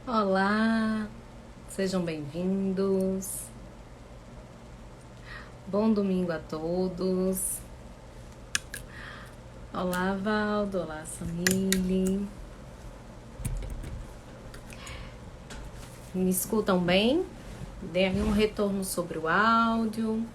Olá, sejam bem-vindos. Bom domingo a todos. Olá, Valdo. Olá, Samile. Me escutam bem? Deem um retorno sobre o áudio.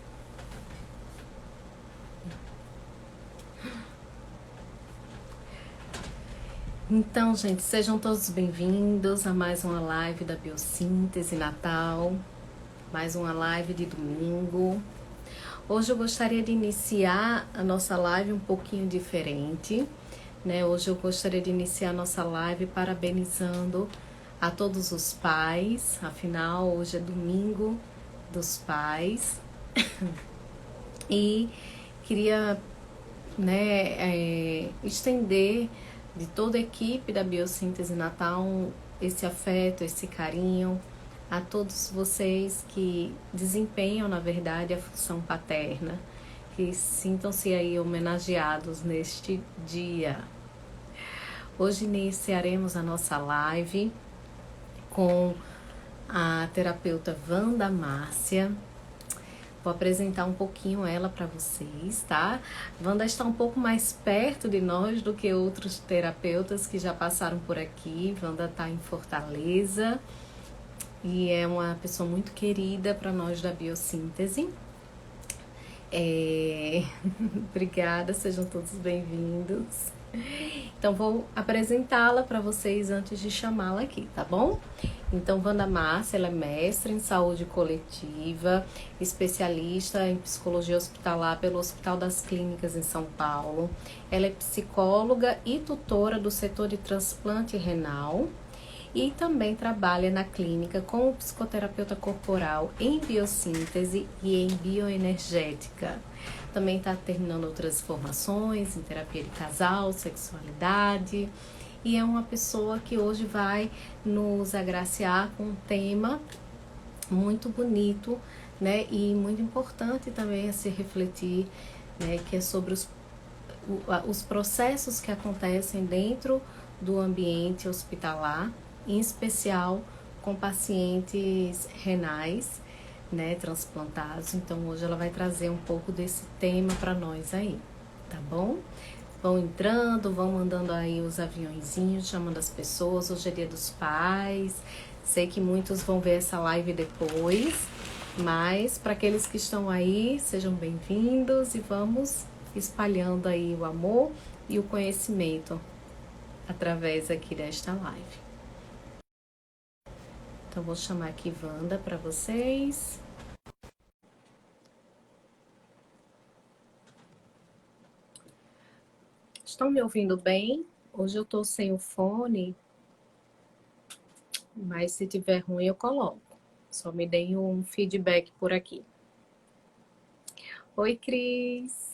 Então, gente, sejam todos bem-vindos a mais uma live da Biossíntese Natal. Mais uma live de domingo. Hoje eu gostaria de iniciar a nossa live um pouquinho diferente, né? Hoje eu gostaria de iniciar a nossa live parabenizando a todos os pais, afinal hoje é domingo dos pais. E queria, estender de toda a equipe da Biossíntese Natal esse afeto, esse carinho a todos vocês que desempenham, na verdade, a função paterna, que sintam-se aí homenageados neste dia. Hoje iniciaremos a nossa live com a terapeuta Wanda Márcia. Vou apresentar um pouquinho ela para vocês, tá? Wanda está um pouco mais perto de nós do que outros terapeutas que já passaram por aqui. Wanda está em Fortaleza e é uma pessoa muito querida para nós da Biossíntese. Obrigada, sejam todos bem-vindos. Então, vou apresentá-la para vocês antes de chamá-la aqui, tá bom? Então, Wanda Márcia, ela é mestre em saúde coletiva, especialista em psicologia hospitalar pelo Hospital das Clínicas em São Paulo. Ela é psicóloga e tutora do setor de transplante renal e também trabalha na clínica como psicoterapeuta corporal em biossíntese e em bioenergética. Também está terminando outras formações em terapia de casal, sexualidade, e é uma pessoa que hoje vai nos agraciar com um tema muito bonito, né, e muito importante também a se refletir, né, que é sobre os processos que acontecem dentro do ambiente hospitalar, em especial com pacientes renais, né, transplantados. Então hoje ela vai trazer um pouco desse tema para nós aí, tá bom? Vão entrando, vão mandando aí os aviãozinhos, chamando as pessoas. Hoje é dia dos pais. Sei que muitos vão ver essa live depois, mas para aqueles que estão aí, sejam bem-vindos e vamos espalhando aí o amor e o conhecimento através aqui desta live. Então vou chamar aqui Wanda para vocês. Estão me ouvindo bem? Hoje eu tô sem o fone, mas se tiver ruim eu coloco. Só me deem um feedback por aqui. Oi, Cris.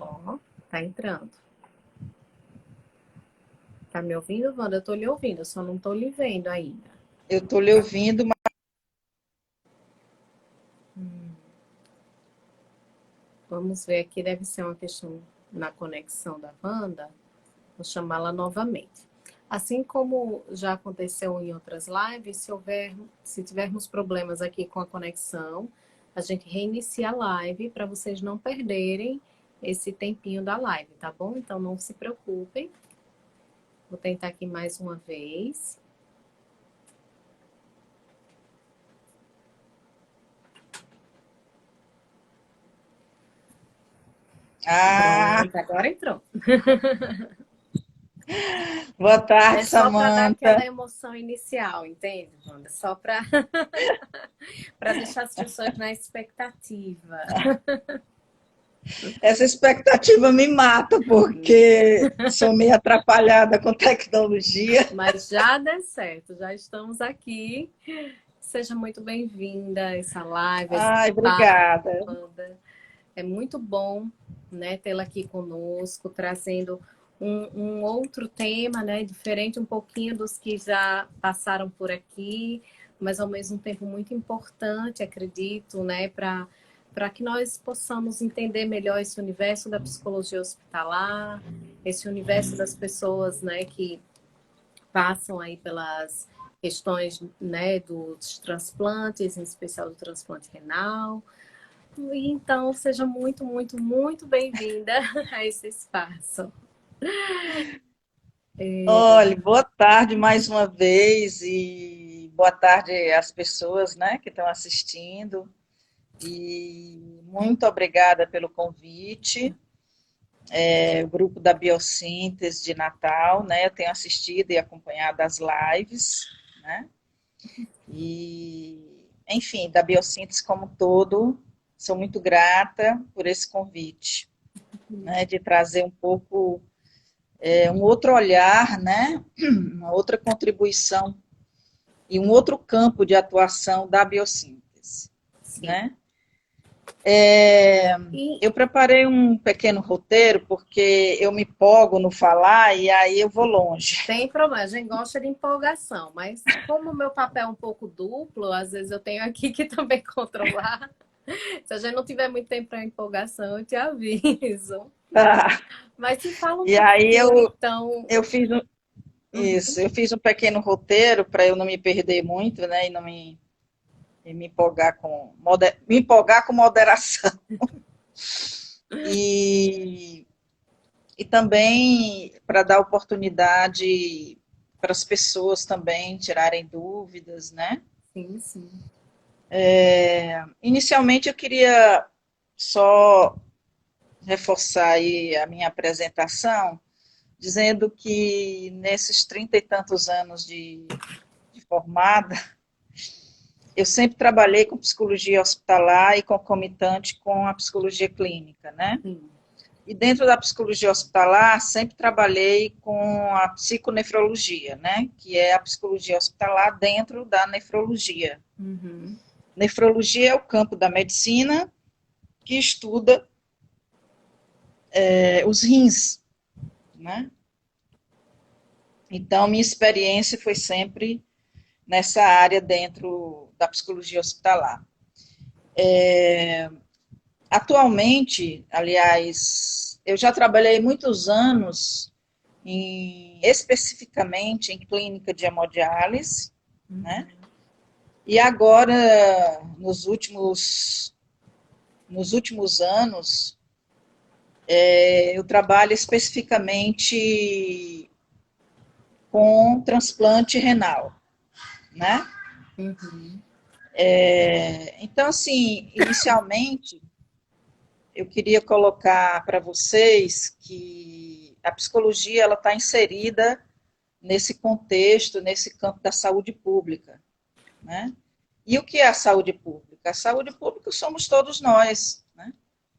Ó, tá entrando. Tá me ouvindo, Wanda? Eu tô lhe ouvindo, só não tô lhe vendo ainda. Eu estou lhe ouvindo, mas Vamos ver aqui, deve ser uma questão na conexão da Wanda. Vou chamá-la novamente. Assim como já aconteceu em outras lives, se tivermos problemas aqui com a conexão, a gente reinicia a live para vocês não perderem esse tempinho da live, tá bom? Então não se preocupem. Vou tentar aqui mais uma vez. Pronto, agora entrou. boa tarde, É só para dar aquela Samanta. emoção inicial, entende, Wanda? Só para para deixar as pessoas na expectativa. Essa expectativa me mata, porque sou meio atrapalhada com tecnologia. Mas já deu certo, já estamos aqui. Seja muito bem-vinda a essa live, a esse Ai, papo, obrigada. Amanda. É muito bom, né, tê-la aqui conosco, trazendo um outro tema, né, diferente um pouquinho dos que já passaram por aqui, mas ao mesmo tempo muito importante, acredito, né, para que nós possamos entender melhor esse universo da psicologia hospitalar, esse universo das pessoas, né, que passam aí pelas questões, né, dos transplantes, em especial do transplante renal. E então, seja muito, muito, muito bem-vinda a esse espaço. Olha, boa tarde mais uma vez e boa tarde às pessoas, né, que estão assistindo. E muito obrigada pelo convite. O grupo da Biossíntese de Natal, né, eu tenho assistido e acompanhado as lives, né, e, enfim, da Biossíntese como um todo, sou muito grata por esse convite, né, de trazer um pouco um outro olhar, né, uma outra contribuição e um outro campo de atuação da biossíntese, Sim. né? E Eu preparei um pequeno roteiro porque eu me empolgo no falar e aí eu vou longe. tem problema, a gente gosta de empolgação, mas como o meu papel é um pouco duplo, às vezes eu tenho aqui que também controlar. Se a gente não tiver muito tempo para empolgação, eu te aviso. Tá? Mas se fala um E aí pouquinho, então. eu fiz isso, eu fiz um pequeno roteiro para eu não me perder muito, né? E não me empolgar me empolgar com moderação. E e também para dar oportunidade para as pessoas também tirarem dúvidas, né? Sim, sim. Inicialmente eu queria só reforçar aí a minha apresentação, dizendo que nesses 30 e tantos anos de formada, eu sempre trabalhei com psicologia hospitalar e concomitante com a psicologia clínica, né? Sim. E dentro da psicologia hospitalar, sempre trabalhei com a psiconefrologia, né? Que é a psicologia hospitalar dentro da nefrologia. Uhum. Nefrologia é o campo da medicina que estuda os rins, né? Então, minha experiência foi sempre nessa área dentro da psicologia hospitalar. Atualmente, aliás, eu já trabalhei muitos anos especificamente em clínica de hemodiálise, né? E agora, nos últimos anos, eu trabalho especificamente com transplante renal, né? Uhum. Então, assim, inicialmente, eu queria colocar para vocês que a psicologia ela está inserida nesse contexto, nesse campo da saúde pública, né? E o que é a saúde pública? A saúde pública somos todos nós, né?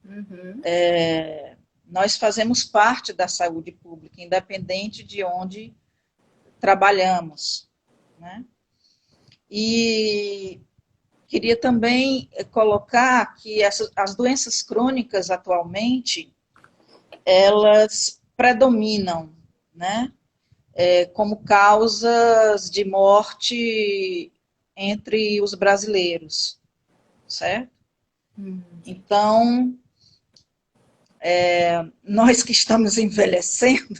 Uhum. Nós fazemos parte da saúde pública, independente de onde trabalhamos, né? E queria também colocar que as doenças crônicas atualmente, elas predominam, né? Como causas de morte entre os brasileiros, certo? Uhum. Então, nós que estamos envelhecendo,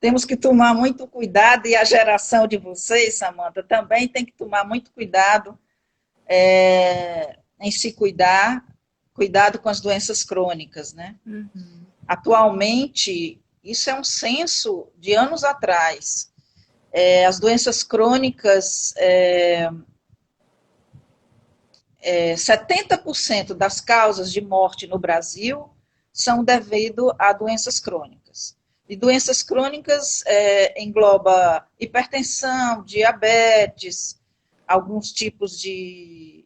temos que tomar muito cuidado, e a geração de vocês, Samanta, também tem que tomar muito cuidado em se cuidado com as doenças crônicas, né? Uhum. Atualmente, isso é um censo de anos atrás. As doenças crônicas, 70% das causas de morte no Brasil são devido a doenças crônicas. E doenças crônicas engloba hipertensão, diabetes, alguns tipos de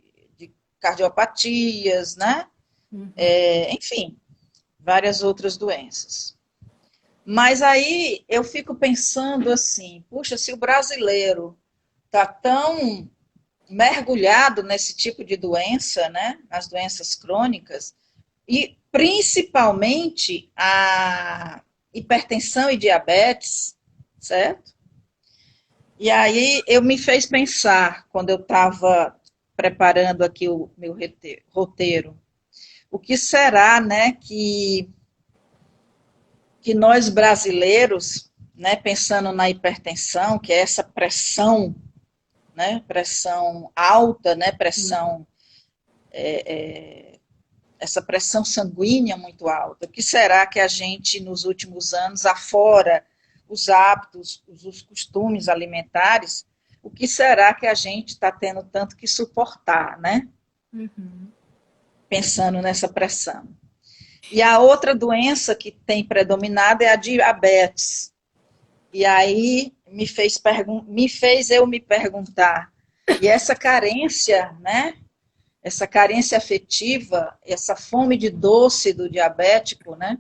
cardiopatias, né? Enfim, várias outras doenças. Mas aí eu fico pensando assim, puxa, se o brasileiro está tão mergulhado nesse tipo de doença, né, nas doenças crônicas, e principalmente a hipertensão e diabetes, certo? E aí eu me fez pensar, quando eu estava preparando aqui o meu roteiro, o que será, né, que nós brasileiros, né, pensando na hipertensão, que é essa pressão, né, pressão alta, né, essa pressão sanguínea muito alta, o que será que a gente, nos últimos anos, afora os hábitos, os costumes alimentares, o que será que a gente está tendo tanto que suportar, né? Uhum. Pensando nessa pressão. E a outra doença que tem predominado é a diabetes. E aí me fez eu me perguntar, e essa carência, né? Essa carência afetiva, essa fome de doce do diabético, né?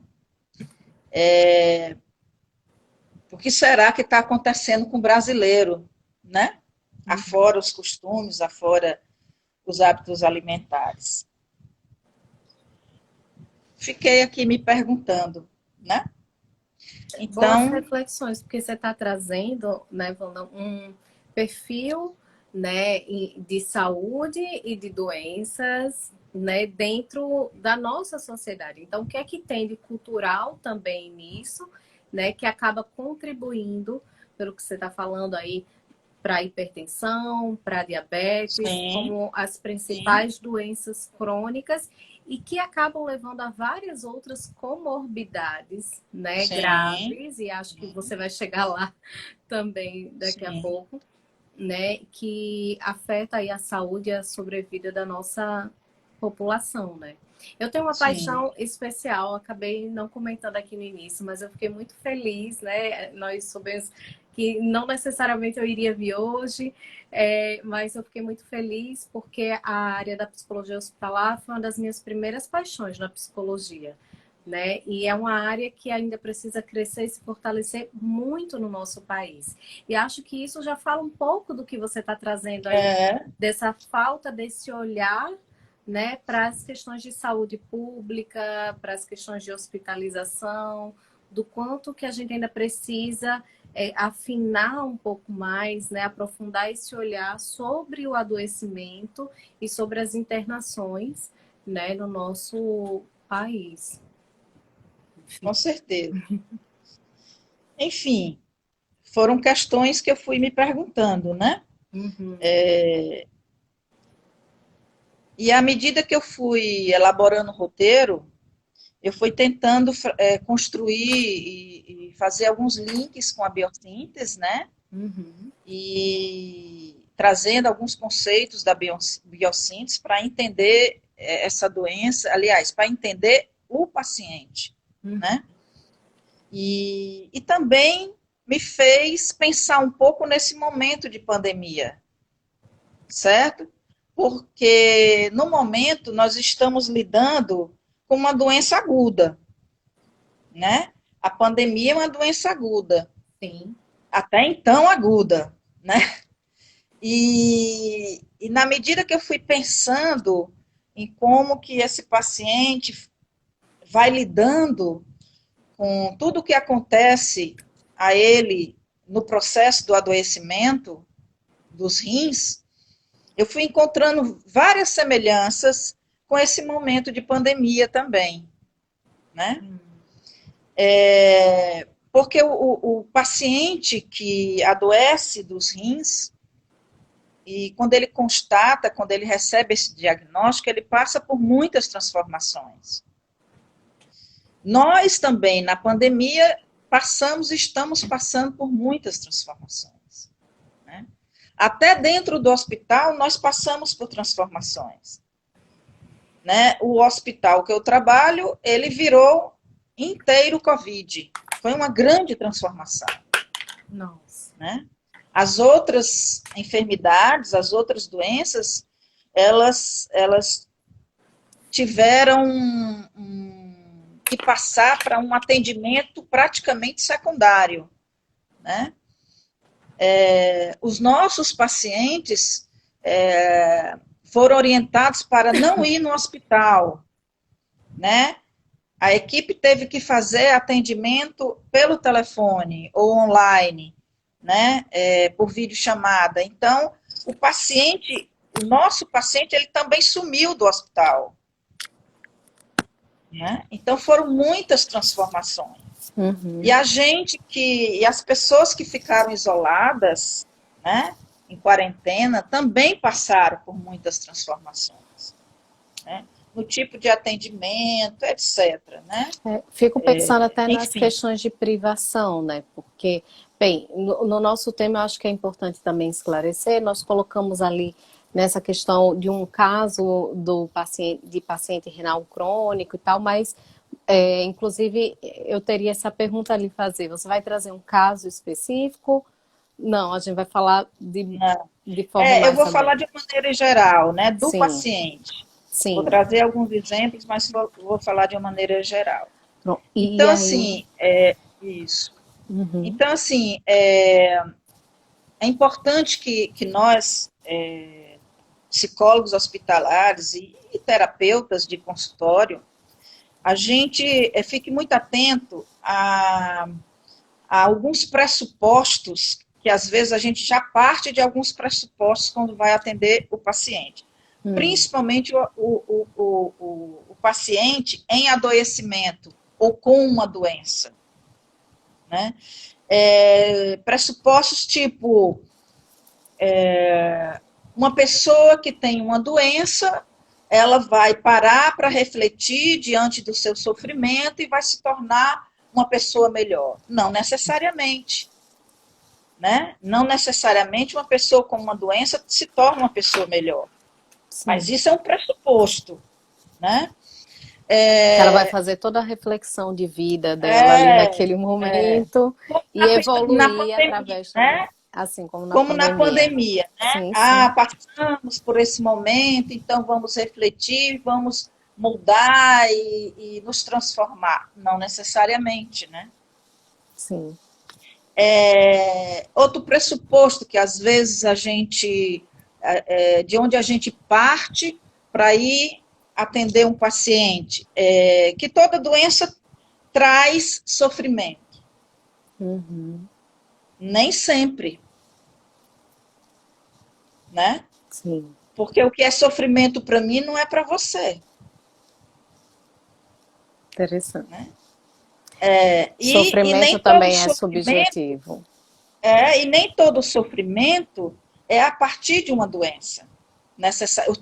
O que será que está acontecendo com o brasileiro, né? Afora os costumes, afora os hábitos alimentares. Fiquei aqui me perguntando, né? Boas Então, reflexões, porque você está trazendo, né, Wanda, um perfil, né, de saúde e de doenças, né, dentro da nossa sociedade. Então, o que é que tem de cultural também nisso, né, que acaba contribuindo, pelo que você está falando aí, para hipertensão, para diabetes, sim, como as sim, principais doenças crônicas e que acabam levando a várias outras comorbidades, né, sim, graves, e acho que você vai chegar lá também daqui a sim, pouco, né, que afeta aí a saúde e a sobrevida da nossa população, né? Eu tenho uma sim. paixão especial, acabei não comentando aqui no início, mas eu fiquei muito feliz, né? Nós soubemos que não necessariamente eu iria vir hoje, mas eu fiquei muito feliz porque a área da psicologia hospitalar foi uma das minhas primeiras paixões na psicologia. Né? E é uma área que ainda precisa crescer e se fortalecer muito no nosso país. E acho que isso já fala um pouco do que você está trazendo aí, É, dessa falta desse olhar, né, para as questões de saúde pública, para as questões de hospitalização, do quanto que a gente ainda precisa afinar um pouco mais, né, aprofundar esse olhar sobre o adoecimento e sobre as internações, né, no nosso país. com certeza. Enfim, foram questões que eu fui me perguntando, né? Uhum, E à medida que eu fui elaborando o roteiro, eu fui tentando construir e fazer alguns links com a biossíntese, né? uhum, E trazendo alguns conceitos da biossíntese para entender essa doença, aliás, para entender o paciente, uhum. né? E também me fez pensar um pouco nesse momento de pandemia, certo? Porque no momento nós estamos lidando com uma doença aguda, né? A pandemia é uma doença aguda, Sim. até então aguda, né? E na medida que eu fui pensando em como que esse paciente vai lidando com tudo o que acontece a ele no processo do adoecimento dos rins, eu fui encontrando várias semelhanças com esse momento de pandemia também, né? Porque o paciente que adoece dos rins, e quando ele constata, quando ele recebe esse diagnóstico, ele passa por muitas transformações. Nós também, na pandemia, estamos passando por muitas transformações. Né? Até dentro do hospital, nós passamos por transformações. Né? O hospital que eu trabalho, ele virou inteiro Covid. Foi uma grande transformação. Nossa. Né? As outras enfermidades, as outras doenças, elas tiveram que passar para um atendimento praticamente secundário, né? Os nossos pacientes foram orientados para não ir no hospital, né? A equipe teve que fazer atendimento pelo telefone ou online, né? Por videochamada. Então, o nosso paciente, ele também sumiu do hospital, né? Então, foram muitas transformações. Uhum. E as pessoas que ficaram isoladas, né, em quarentena, também passaram por muitas transformações, né, no tipo de atendimento, etc. Né? Fico pensando até nas Enfim. questões de privação, né? Porque, bem, no nosso tema eu acho que é importante também esclarecer, nós colocamos ali nessa questão de um caso de paciente renal crônico e tal, mas inclusive, eu teria essa pergunta a lhe fazer. Você vai trazer um caso específico? Não, a gente vai falar de forma mais eu vou aberta. falar de maneira geral, né, do Sim. paciente. Sim. Vou trazer alguns exemplos, mas vou falar de uma maneira geral. Pronto. Então, aí... assim, isso. Uhum. Então, assim, é importante que nós, psicólogos hospitalares e terapeutas de consultório, a gente fique muito atento a alguns pressupostos, que às vezes a gente já parte de alguns pressupostos quando vai atender o paciente. Principalmente o paciente em adoecimento ou com uma doença. Né? Pressupostos tipo, uma pessoa que tem uma doença, ela vai parar para refletir diante do seu sofrimento e vai se tornar uma pessoa melhor. Não necessariamente. Né? Não necessariamente uma pessoa com uma doença se torna uma pessoa melhor. Sim. Mas isso é um pressuposto. Né? Ela vai fazer toda a reflexão de vida dela ali naquele momento e evoluir através né? Assim como na pandemia. Né? Sim, passamos por esse momento, então vamos refletir, vamos mudar e nos transformar. Não necessariamente, né? Sim. Outro pressuposto que às vezes de onde a gente parte para ir atender um paciente, que toda doença traz sofrimento. Uhum. Nem sempre. Né? Sim. Porque o que é sofrimento para mim não é para você. Interessante. Né? Sofrimento e nem também é subjetivo. E nem todo sofrimento é a partir de uma doença.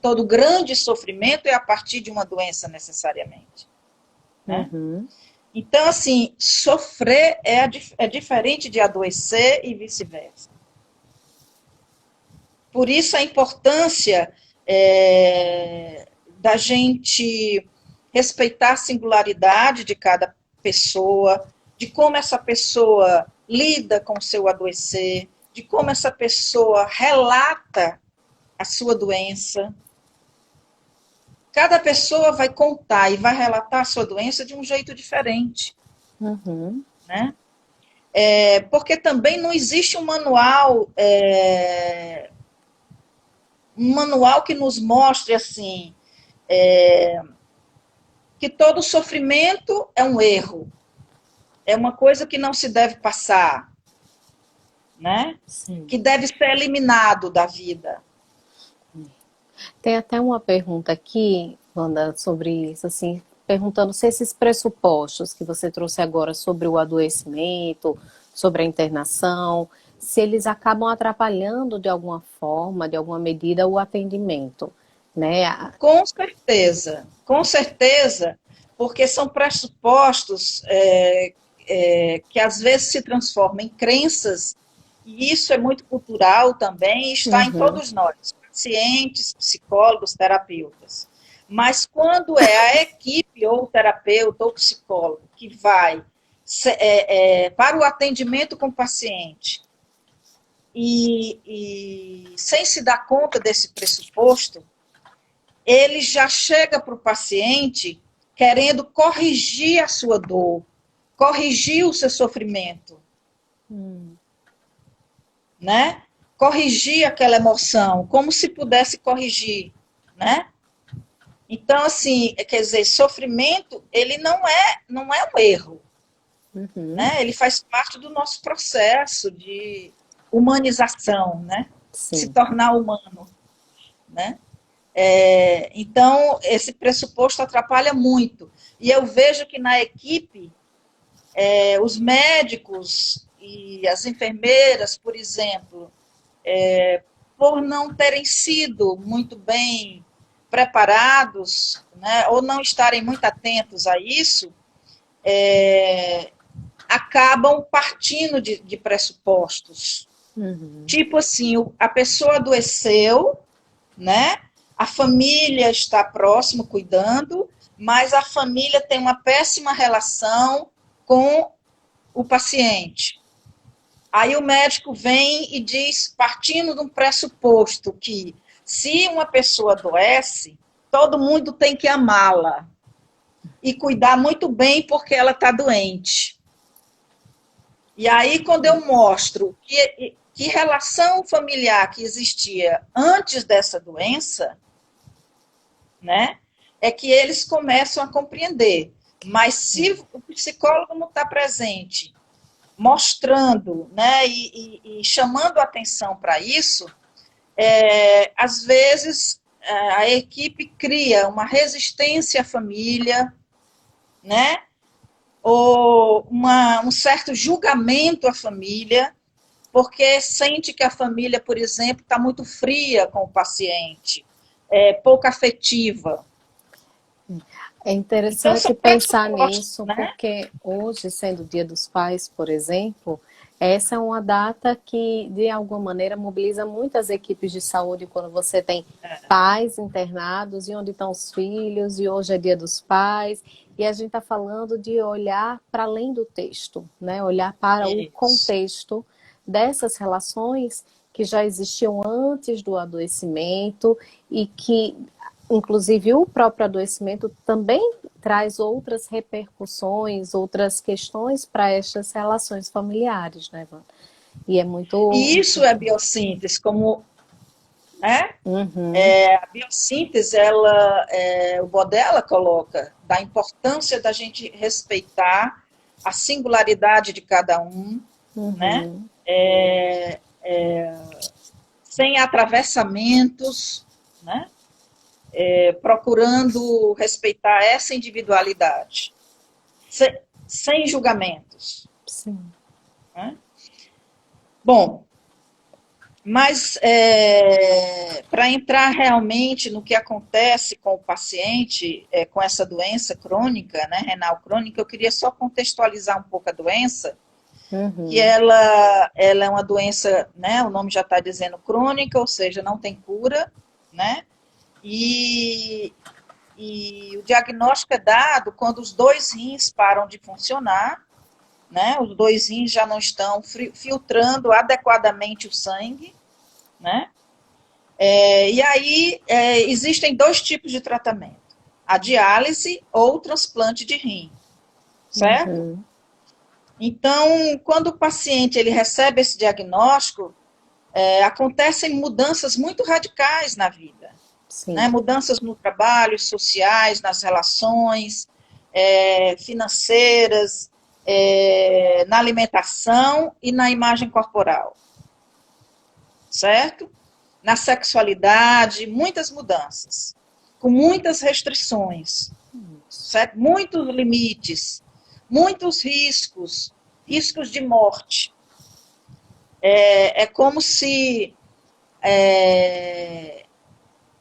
Todo grande sofrimento é a partir de uma doença, necessariamente. Né? Uhum. Então, assim, sofrer é diferente de adoecer e vice-versa. Por isso a importância da gente respeitar a singularidade de cada pessoa, de como essa pessoa lida com o seu adoecer, de como essa pessoa relata a sua doença. Cada pessoa vai contar e vai relatar a sua doença de um jeito diferente. Uhum. Né? Porque também não existe um manual que nos mostre assim, que todo sofrimento é um erro, é uma coisa que não se deve passar, né? Sim. Que deve ser eliminado da vida. Tem até uma pergunta aqui, Wanda, sobre isso, assim, perguntando se esses pressupostos que você trouxe agora sobre o adoecimento, sobre a internação, se eles acabam atrapalhando de alguma forma, de alguma medida, o atendimento, né? Com certeza, porque são pressupostos que às vezes se transformam em crenças, e isso é muito cultural também, e está em todos nós, pacientes, psicólogos, terapeutas. Mas quando é a equipe, ou o terapeuta, ou o psicólogo, que vai para o atendimento com o paciente, e sem se dar conta desse pressuposto, ele já chega para o paciente querendo corrigir a sua dor, corrigir o seu sofrimento, né? Corrigir aquela emoção, como se pudesse corrigir, né? Então, assim, quer dizer, sofrimento, ele não é um erro, né? Ele faz parte do nosso processo de humanização, né? Se Sim. tornar humano, né? Então, esse pressuposto atrapalha muito. E eu vejo que na equipe, os médicos e as enfermeiras, por exemplo, por não terem sido muito bem preparados, né, ou não estarem muito atentos a isso, acabam partindo de pressupostos. Tipo assim, a pessoa adoeceu, né? A família está próximo, cuidando, mas a família tem uma péssima relação com o paciente. Aí o médico vem e diz, partindo de um pressuposto que se uma pessoa adoece, todo mundo tem que amá-la e cuidar muito bem porque ela está doente. E aí, quando eu mostro que relação familiar que existia antes dessa doença, né, é que eles começam a compreender. Mas se o psicólogo não está presente, mostrando, né, e chamando atenção para isso, às vezes a equipe cria uma resistência à família, né, ou um certo julgamento à família, porque sente que a família, por exemplo, está muito fria com o paciente, pouco afetiva. É Então, interessante são pensar pressupostos, nisso, né? porque hoje, sendo o Dia dos Pais, por exemplo, essa é uma data que, de alguma maneira, mobiliza muitas equipes de saúde quando você tem pais internados e onde estão os filhos, e hoje é Dia dos Pais, e a gente está falando de olhar para além do texto, né? Olhar para o Isso. contexto dessas relações que já existiam antes do adoecimento e que inclusive o próprio adoecimento também traz outras repercussões, outras questões para estas relações familiares, né, Wanda? E é muito E isso é biossíntese, como né? Uhum. A biossíntese, o Bodella coloca da importância da gente respeitar a singularidade de cada um, né? Uhum. Sem atravessamentos, né? Procurando respeitar essa individualidade, sem julgamentos. Sim. Né? Bom, mas para entrar realmente no que acontece com o paciente com essa doença crônica, né, renal crônica, eu queria só contextualizar um pouco a doença, que Uhum. ela é uma doença, né, o nome já está dizendo crônica, ou seja, não tem cura, né, e o diagnóstico é dado quando os dois rins param de funcionar, né, os dois rins já não estão filtrando adequadamente o sangue, né? E aí existem dois tipos de tratamento: a diálise ou o transplante de rim, certo? Uhum. Então, quando o paciente ele recebe esse diagnóstico, acontecem mudanças muito radicais na vida, né? Sim. Mudanças no trabalho, sociais, nas relações, financeiras, na alimentação e na imagem corporal, certo? Na sexualidade, muitas mudanças, com muitas restrições, certo? Muitos limites, muitos riscos, riscos de morte. É como se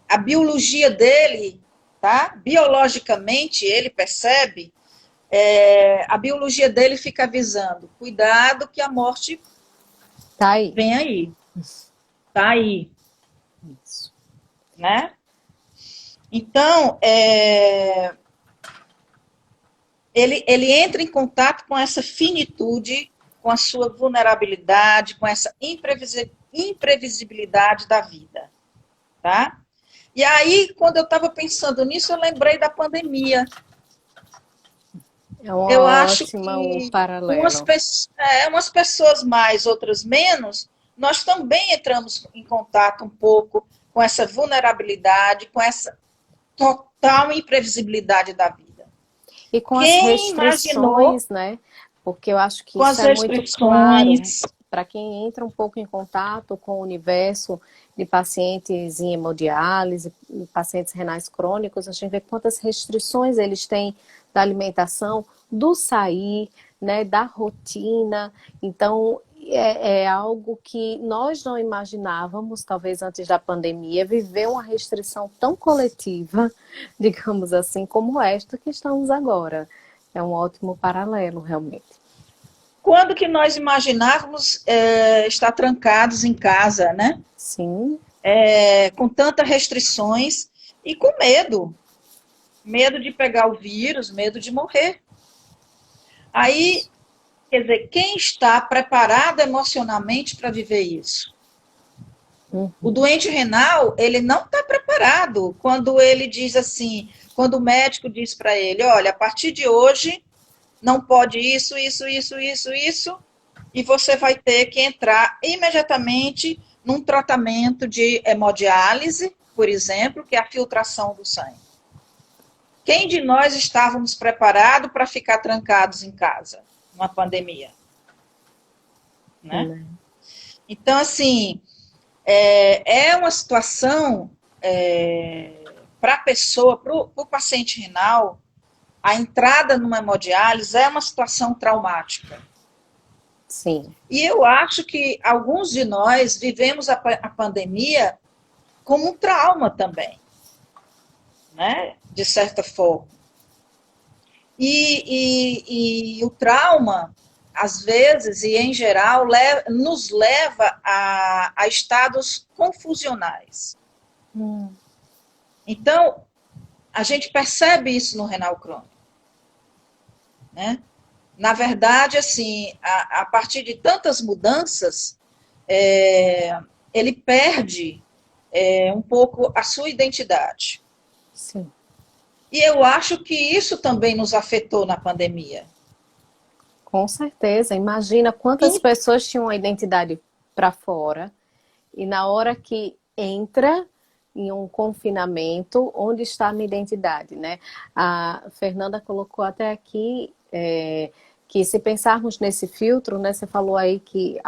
a biologia dele, tá? Biologicamente, ele percebe, a biologia dele fica avisando, cuidado que a morte Tá aí. vem aí, tá aí, Isso. né? Então, ele entra em contato com essa finitude, com a sua vulnerabilidade, com essa imprevisibilidade da vida, tá? E aí, quando eu estava pensando nisso, eu lembrei da pandemia. É Eu uma acho ótima o que paralelo. umas pessoas mais, outras menos, nós também entramos em contato um pouco com essa vulnerabilidade, com essa total imprevisibilidade da vida. E com as Quem imaginou restrições, né? Porque eu acho que com isso as é muito claro restrições? para quem entra um pouco em contato com o universo de pacientes em hemodiálise, pacientes renais crônicos, a gente vê quantas restrições eles têm da alimentação, do sair, né, da rotina. Então, é algo que nós não imaginávamos, talvez antes da pandemia, viver uma restrição tão coletiva, digamos assim, como esta que estamos agora. É um ótimo paralelo, realmente. Quando que nós imaginávamos estar trancados em casa, né? Sim, Com tantas restrições e com medo. Medo de pegar o vírus, medo de morrer. Aí, quer dizer, quem está preparado emocionalmente para viver isso? O uhum, doente renal, ele não está preparado quando ele diz assim, quando o médico diz para ele, olha, a partir de hoje não pode isso, isso, isso, isso, isso, e você vai ter que entrar imediatamente num tratamento de hemodiálise, por exemplo, que é a filtração do sangue. Quem de nós estávamos preparados para ficar trancados em casa, numa pandemia? Né? né? Então, assim, é uma situação para a pessoa, para o paciente renal, a entrada numa hemodiálise é uma situação traumática. Sim, E eu acho que alguns de nós vivemos a pandemia como um trauma também, né? De certa forma. E o trauma, às vezes, e em geral, nos leva a estados confusionais. Então, a gente percebe isso no renal crônico. Né? Na verdade, assim, a partir de tantas mudanças, ele perde um pouco a sua identidade. sim. E eu acho que isso também nos afetou na pandemia. Com certeza. Imagina quantas E, pessoas tinham a identidade para fora e na hora que entra em um confinamento, onde está a minha identidade, né? A Fernanda colocou até aqui que se pensarmos nesse filtro, né? Você falou aí que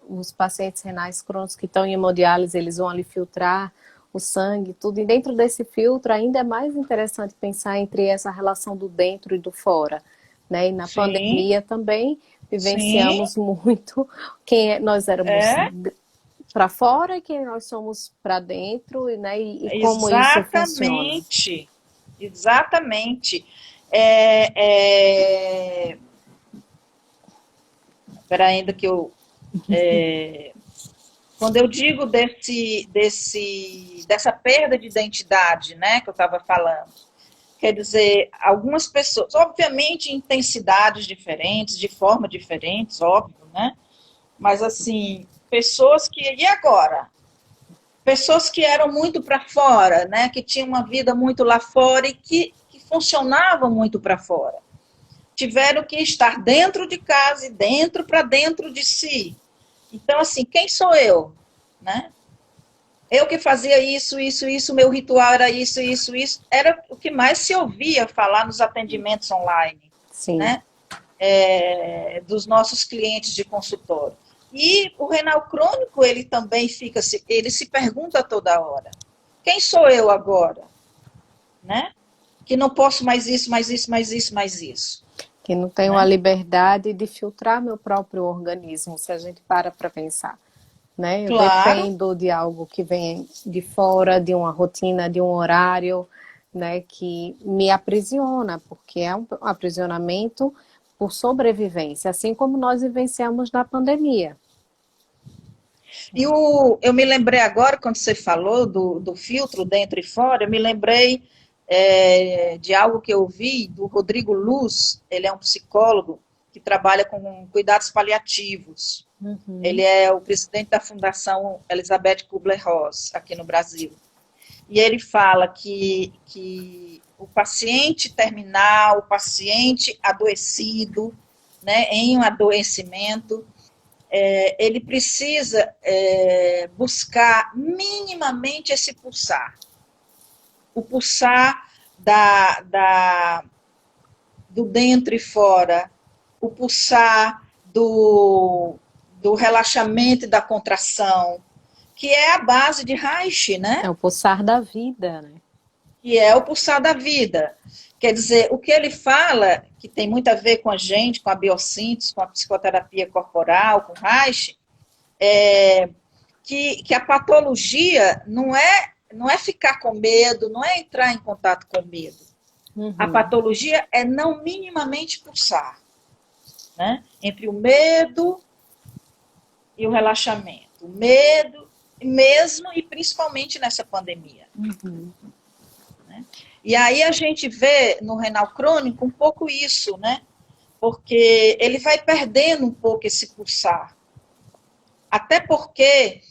os pacientes renais crônicos que estão em hemodiálise, eles vão ali filtrar o sangue, tudo. E dentro desse filtro, ainda é mais interessante pensar entre essa relação do dentro e do fora, né? E na sim, pandemia também sim, vivenciamos muito quem nós éramos é, para fora e quem nós somos para dentro, né? E como isso funciona. exatamente, exatamente. É, é, Espera ainda que eu... Quando eu digo dessa perda de identidade, né, que eu estava falando, quer dizer, algumas pessoas, obviamente em intensidades diferentes, de forma diferentes, óbvio, né? Mas assim, pessoas que... E agora? Pessoas que eram muito para fora, né? Que tinham uma vida muito lá fora e que funcionavam muito para fora. Tiveram que estar dentro de casa e dentro de si. Então, assim, quem sou eu? Né? Eu que fazia isso, meu ritual era isso. Era o que mais se ouvia falar nos atendimentos online, Sim, né? Dos nossos clientes de consultório. E o renal crônico, ele também ele se pergunta toda hora, quem sou eu agora? Né? Que não posso mais isso, mais isso, mais isso, mais isso. que não tenho a Né? liberdade de filtrar meu próprio organismo, se a gente para pensar. Né? Eu Claro, dependo de algo que vem de fora, de uma rotina, de um horário, né, que me aprisiona, porque é um aprisionamento por sobrevivência, assim como nós vivenciamos na pandemia. e eu me lembrei agora, quando você falou do filtro dentro e fora, eu me lembrei de algo que eu vi do Rodrigo Luz, ele é um psicólogo que trabalha com cuidados paliativos. Ele Uhum. é o presidente da Fundação Elizabeth Kubler-Ross, aqui no Brasil. e ele fala que o paciente terminal, o paciente adoecido, né, em um adoecimento, ele precisa buscar minimamente esse pulsar. O pulsar do dentro e fora, o pulsar do relaxamento e da contração, que é a base de Reich, né? É o pulsar da vida, né? Que é o pulsar da vida. Quer dizer, o que ele fala, que tem muito a ver com a gente, com a biossíntese, com a psicoterapia corporal, com Reich, é que a patologia não é ficar com medo, não é entrar em contato com medo. A patologia é não minimamente pulsar, né? Entre o medo e o relaxamento. O medo, mesmo e principalmente nessa pandemia. Né? E aí a gente vê no renal crônico um pouco isso, né? Porque ele vai perdendo um pouco esse pulsar. Até porque,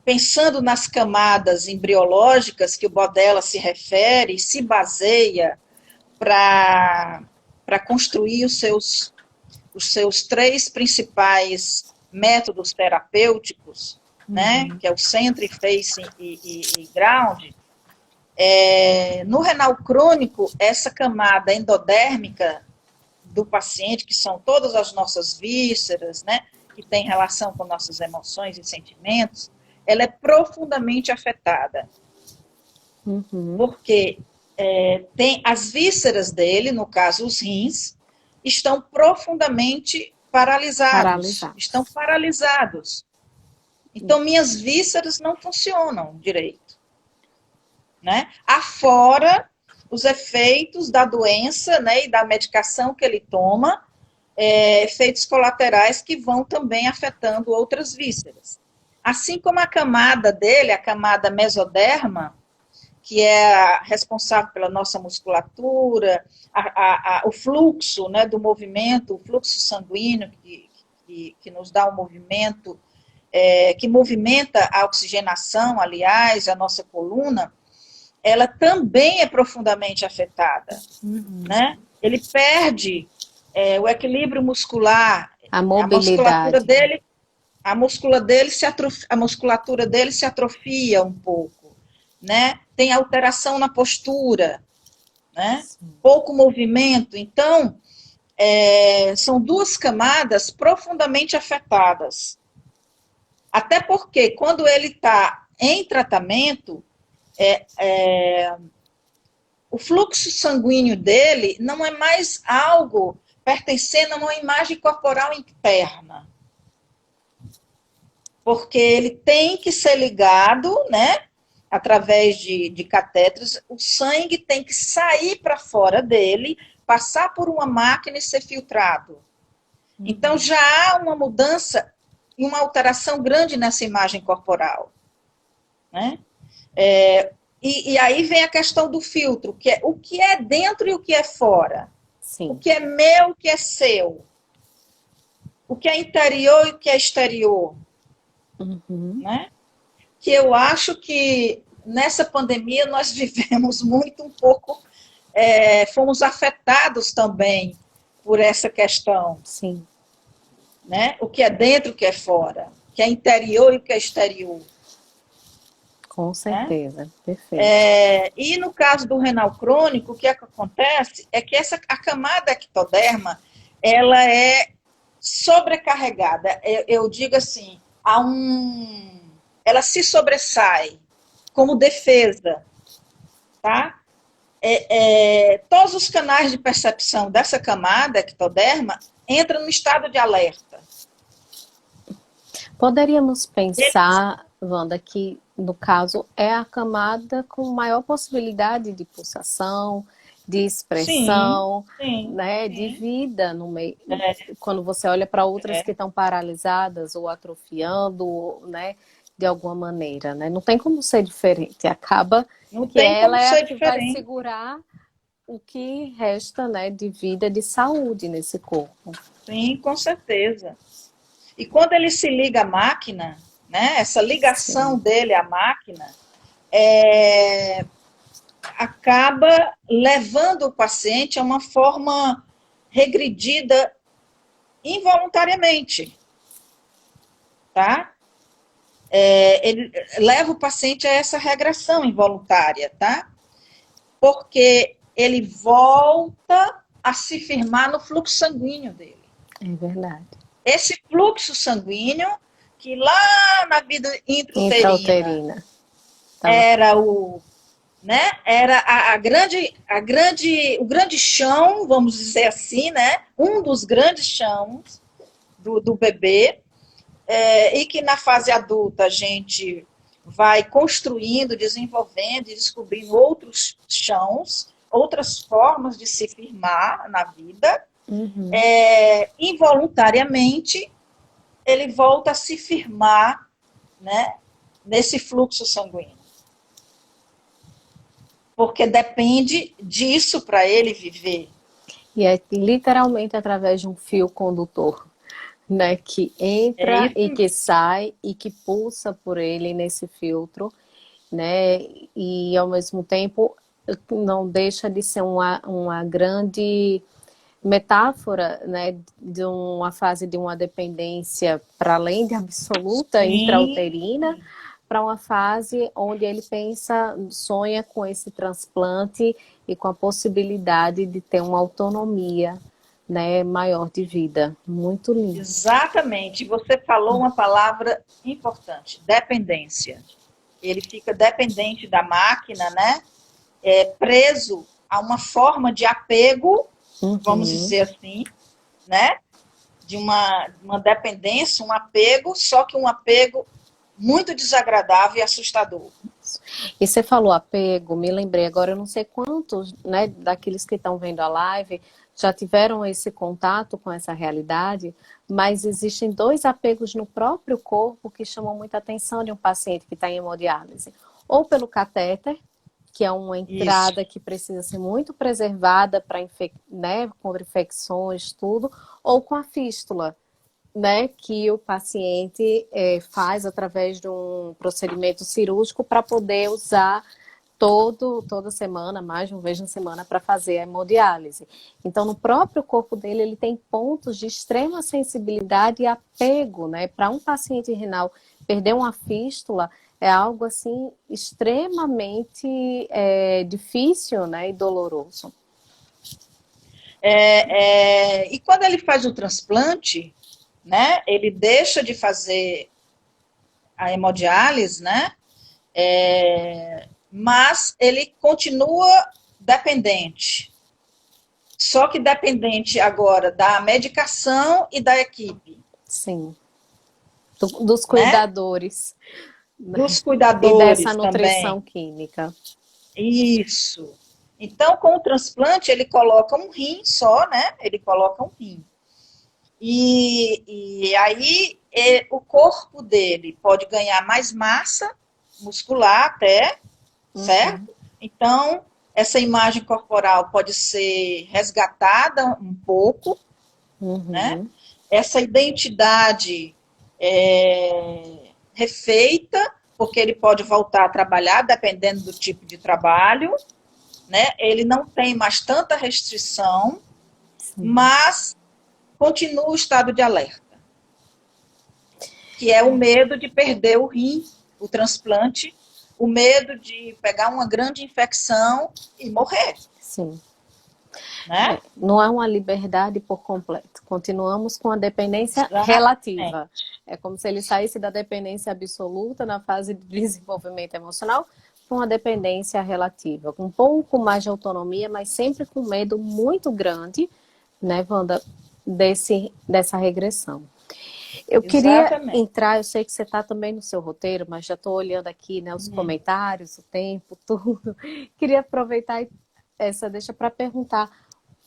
pensando nas camadas embriológicas que o Bodella se refere, se baseia para construir os seus 3 principais métodos terapêuticos, né, que é o Centre, Facing e Ground. No renal crônico, essa camada endodérmica do paciente, que são todas as nossas vísceras, né, que tem relação com nossas emoções e sentimentos, ela é profundamente afetada. Porque tem as vísceras dele, no caso os rins, estão profundamente paralisados. Estão paralisados. Então, minhas vísceras não funcionam direito. Né? Afora os efeitos da doença, né, e da medicação que ele toma, efeitos colaterais que vão também afetando outras vísceras. Assim como a camada dele, a camada mesoderma, que é responsável pela nossa musculatura, o fluxo, né, do movimento, o fluxo sanguíneo que nos dá um movimento, que movimenta a oxigenação, aliás, a nossa coluna, ela também é profundamente afetada. Né? Ele perde o equilíbrio muscular, a mobilidade. A musculatura dele se atrofia um pouco. Né? Tem alteração na postura, né? Pouco movimento. Então, são 2 camadas profundamente afetadas. Até porque, quando ele está em tratamento, o fluxo sanguíneo dele não é mais algo pertencendo a uma imagem corporal interna. Porque ele tem que ser ligado, né? Através de catéteres, o sangue tem que sair para fora dele, passar por uma máquina e ser filtrado. Então, já há uma mudança e uma alteração grande nessa imagem corporal. Né? E aí vem a questão do filtro, que é o que é dentro e o que é fora. Sim. O que é meu e o que é seu. O que é interior e o que é exterior. Né? Que eu acho que nessa pandemia nós vivemos muito um pouco, fomos afetados também por essa questão. Sim. Né? O que é dentro e o que é fora. O que é interior e o que é exterior. Com certeza, né? Perfeito. E no caso do renal crônico, o que acontece é que a camada ectoderma, ela é sobrecarregada. Eu digo assim, ela se sobressai como defesa, tá? Todos os canais de percepção dessa camada ectoderma entram no estado de alerta. Poderíamos pensar, Wanda, que no caso é a camada com maior possibilidade de pulsação, de expressão, né, de vida no meio. Quando você olha para outras que estão paralisadas ou atrofiando, né, de alguma maneira, né? Não tem como ser diferente. Acaba que ela é a que vai segurar o que resta, né, de vida, de saúde nesse corpo. Sim, com certeza. E quando ele se liga à máquina, né? Essa ligação Sim. dele à máquina acaba levando o paciente a uma forma regredida involuntariamente, tá? Ele leva o paciente a essa regressão involuntária, tá? Porque ele volta a se firmar no fluxo sanguíneo dele. É verdade. Esse fluxo sanguíneo, que lá na vida intrauterina Intrauterina. Tava... era era o grande chão, vamos dizer assim, né? Um dos grandes chãos do bebê, e que na fase adulta a gente vai construindo, desenvolvendo e descobrindo outros chãos, outras formas de se firmar na vida. Uhum. Involuntariamente, ele volta a se firmar, né, nesse fluxo sanguíneo. Porque depende disso para ele viver. E é literalmente através de um fio condutor, né, que É entra e isso. que sai e que pulsa por ele nesse filtro, né, e ao mesmo tempo não deixa de ser uma grande metáfora, né, de uma fase de uma dependência para além de absoluta intrauterina, Sim, para uma fase onde ele pensa, sonha com esse transplante e com a possibilidade de ter uma autonomia, né, maior de vida. Muito lindo. exatamente. Você falou uma palavra importante: dependência. Ele fica dependente da máquina, né? Preso a uma forma de apego, vamos Uhum. dizer assim, né? De uma dependência, um apego, só que um apego muito desagradável e assustador. E você falou apego, me lembrei agora, eu não sei quantos, né, daqueles que estão vendo a live já tiveram esse contato com essa realidade, mas existem dois apegos no próprio corpo que chamam muita atenção de um paciente que está em hemodiálise. Ou pelo catéter, que é uma Isso. entrada que precisa ser muito preservada para né, contra infecções, tudo, ou com a fístula, né, que o paciente faz através de um procedimento cirúrgico para poder usar toda semana, mais de uma vez na semana, para fazer a hemodiálise. Então, no próprio corpo dele, ele tem pontos de extrema sensibilidade e apego, né? Para um paciente renal perder uma fístula é algo assim extremamente difícil, né, e doloroso. E quando ele faz o transplante, né, ele deixa de fazer a hemodiálise, né, mas ele continua dependente. Só que dependente agora da medicação e da equipe, Sim. Dos né, cuidadores, né? dos E dessa cuidadores também. nutrição química. Isso. Então, com o transplante, ele coloca um rim só, né? Ele coloca um rim. E aí o corpo dele pode ganhar mais massa muscular até, Uhum, certo? Então, essa imagem corporal pode ser resgatada um pouco, né? uhum, Essa identidade refeita, porque ele pode voltar a trabalhar, dependendo do tipo de trabalho, né? Ele não tem mais tanta restrição, sim. mas continua o estado de alerta, que é o medo de perder o rim, o transplante, o medo de pegar uma grande infecção e morrer, Sim. né? Não é uma liberdade por completo. Continuamos com a dependência Exatamente. relativa. É como se ele saísse da dependência absoluta na fase de desenvolvimento emocional para uma dependência relativa, com um pouco mais de autonomia, mas sempre com medo muito grande, né, Wanda, dessa regressão. Eu queria Exatamente. entrar, eu sei que você está também no seu roteiro, mas já estou olhando aqui, né, os comentários, o tempo, tudo. Queria aproveitar essa deixa para perguntar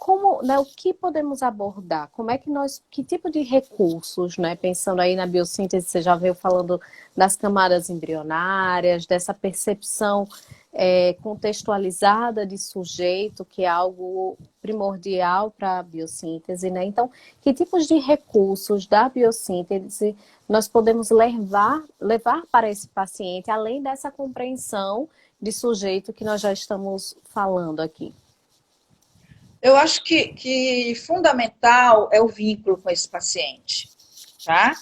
como, né, o que podemos abordar? Como é que que tipo de recursos, né? Pensando aí na biossíntese, você já veio falando das camadas embrionárias, dessa percepção contextualizada de sujeito, que é algo primordial para a biossíntese, né? Então, que tipos de recursos da biossíntese nós podemos levar para esse paciente, além dessa compreensão de sujeito que nós já estamos falando aqui? Eu acho que fundamental é o vínculo com esse paciente, tá?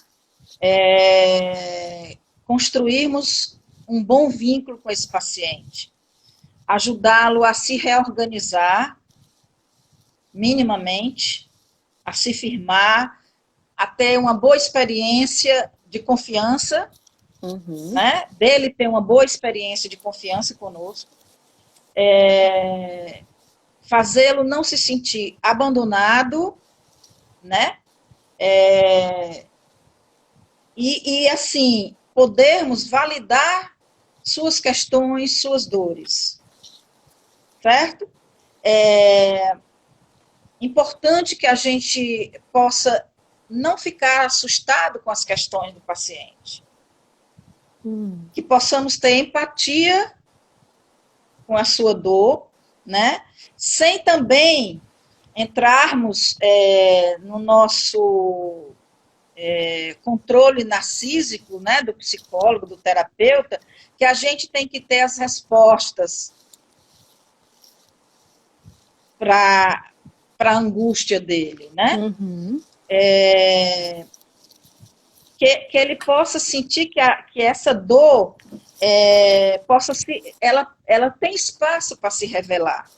Construirmos um bom vínculo com esse paciente, ajudá-lo a se reorganizar minimamente, a se firmar, a ter uma boa experiência de confiança, né? Dele ter uma boa experiência de confiança conosco, fazê-lo não se sentir abandonado, né? E assim, podermos validar suas questões, suas dores, certo? É importante que a gente possa não ficar assustado com as questões do paciente, que possamos ter empatia com a sua dor, né? Sem também entrarmos no nosso controle narcísico, né, do psicólogo, do terapeuta, que a gente tem que ter as respostas para a angústia dele, né? Que ele possa sentir que essa dor ela tem espaço para se revelar,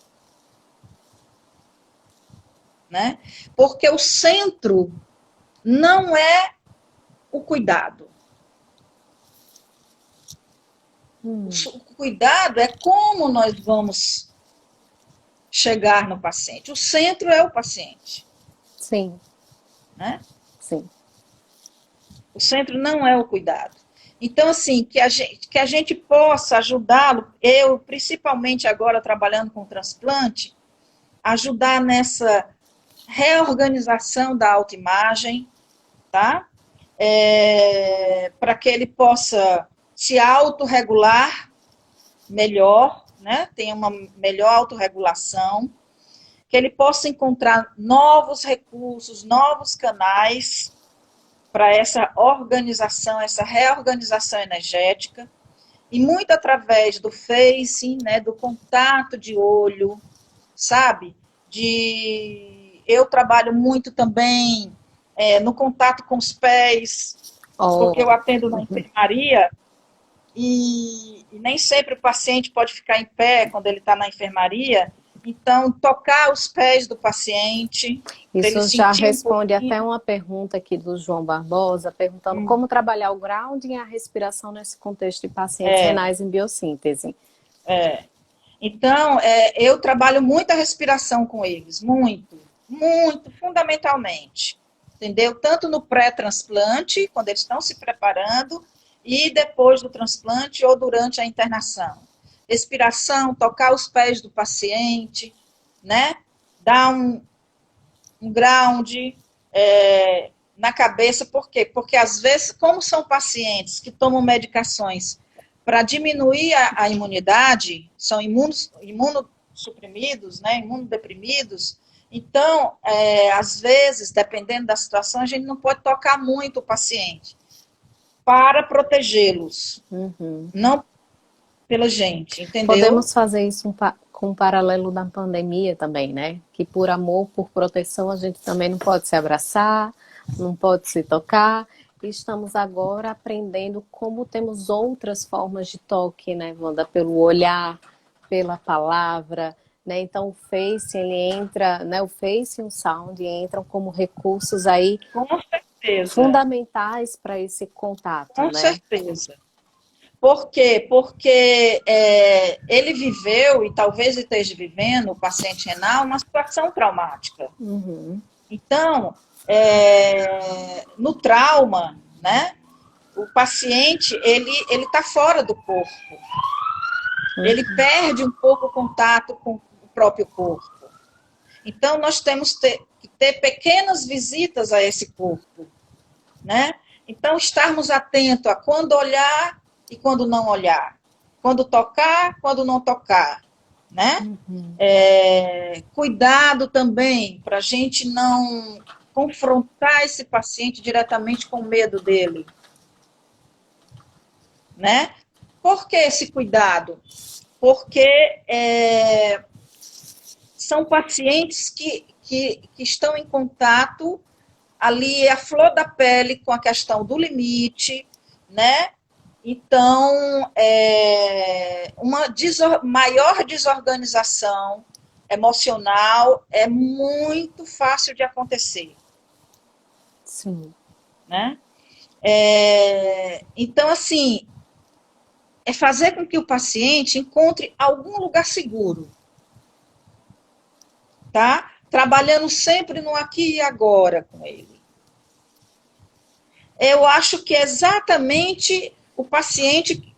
né? Porque o centro não é o cuidado. O cuidado é como nós vamos chegar no paciente. O centro é o paciente. Sim. Né? Sim. O centro não é o cuidado. Então, assim, que a gente possa ajudá-lo, eu, principalmente agora trabalhando com transplante, ajudar nessa reorganização da autoimagem, tá? Para que ele possa se autorregular melhor, né? Tenha uma melhor autorregulação, que ele possa encontrar novos recursos, novos canais para essa organização, essa reorganização energética, e muito através do facing, né, do contato de olho, sabe? Eu trabalho muito também no contato com os pés, porque eu atendo na enfermaria e nem sempre o paciente pode ficar em pé quando ele está na enfermaria. Então, tocar os pés do paciente. Isso já responde até uma pergunta aqui do João Barbosa, perguntando como trabalhar o grounding e a respiração nesse contexto de pacientes renais em biossíntese. Então, eu trabalho muito a respiração com eles, muito, fundamentalmente. Entendeu? Tanto no pré-transplante, quando eles estão se preparando, e depois do transplante ou durante a internação. Respiração, tocar os pés do paciente, né? Dar um ground na cabeça, por quê? Porque às vezes, como são pacientes que tomam medicações para diminuir a imunidade, são imunossuprimidos, né? Imunodeprimidos, então, às vezes, dependendo da situação, a gente não pode tocar muito o paciente para protegê-los, não pela gente, entendeu? Podemos fazer isso com um paralelo da pandemia também, né? Que por amor, por proteção, a gente também não pode se abraçar, não pode se tocar. E estamos agora aprendendo como temos outras formas de toque, né, Wanda? Pelo olhar, pela palavra, né? Então o Face, ele entra, né? O Face e o Sound entram como recursos aí fundamentais para esse contato, com né? certeza. Por quê? Porque ele viveu, e talvez esteja vivendo, o paciente renal, uma situação traumática. Então, no trauma, né, o paciente, ele está fora do corpo. Ele perde um pouco o contato com o próprio corpo. Então, nós temos que ter pequenas visitas a esse corpo, né? Então, estarmos atentos a quando olhar e quando não olhar, quando tocar, quando não tocar, né? Uhum. Cuidado também para a gente não confrontar esse paciente diretamente com medo dele, né? Por que esse cuidado? Porque são pacientes que estão em contato ali, a flor da pele, com a questão do limite, né? Então, uma maior desorganização emocional é muito fácil de acontecer, Sim. né? Então, assim, é fazer com que o paciente encontre algum lugar seguro, tá? Trabalhando sempre no aqui e agora com ele. Eu acho que é exatamente o paciente,